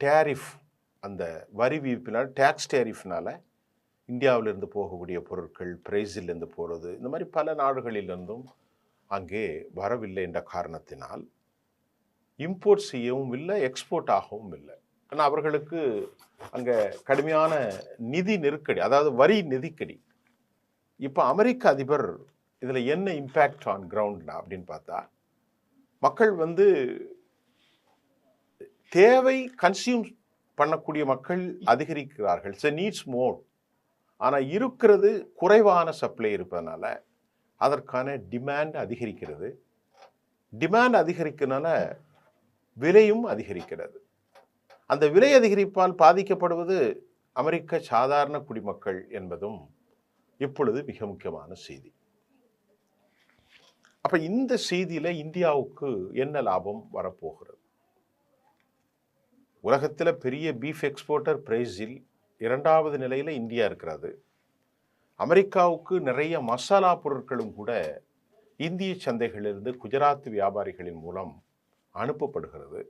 Tariff, அந்த வரி விதிப்பினால், tax டேரிஃப்னால இந்தியாவிலிருந்து போகக்கூடிய பொருட்கள் பிரேசிலிருந்து போகிறது, இந்த மாதிரி பல நாடுகளிலிருந்தும் அங்கே வரவில்லை என்ற காரணத்தினால் இம்போர்ட் செய்யவும் இல்லை, எக்ஸ்போர்ட் ஆகவும் இல்லை. ஆனால் அவர்களுக்கு அங்கே கடுமையான நிதி நெருக்கடி, அதாவது வரி நெருக்கடி. இப்போ அமெரிக்க அதிபர் இதில் என்ன இம்பேக்ட் ஆன் கிரவுண்ட் அப்படின்னு பார்த்தா, மக்கள் தேவை கன்சியூம் பண்ணக்கூடிய மக்கள் அதிகரிக்கிறார்கள், நீட்ஸ் மோர். ஆனால் இருக்கிறது குறைவான சப்ளை இருப்பதனால அதற்கான டிமாண்ட் அதிகரிக்கிறது. டிமாண்ட் அதிகரிக்கிறதுனால விலையும் அதிகரிக்கிறது. அந்த விலை அதிகரிப்பால் பாதிக்கப்படுவது அமெரிக்க சாதாரண குடிமக்கள் என்பதும் இப்பொழுது மிக முக்கியமான செய்தி. அப்ப இந்த செய்தியில இந்தியாவுக்கு என்ன லாபம் வரப்போகிறது? உலகத்தில் பெரிய பீஃப் எக்ஸ்போர்ட்டர் பிரேசில், இரண்டாவது நிலையில இந்தியா இருக்கிறது. அமெரிக்காவுக்கு நிறைய மசாலா பொருட்களும் கூட இந்திய சந்தைகளிலிருந்து குஜராத் வியாபாரிகளின் மூலம் அனுப்பப்படுகிறது.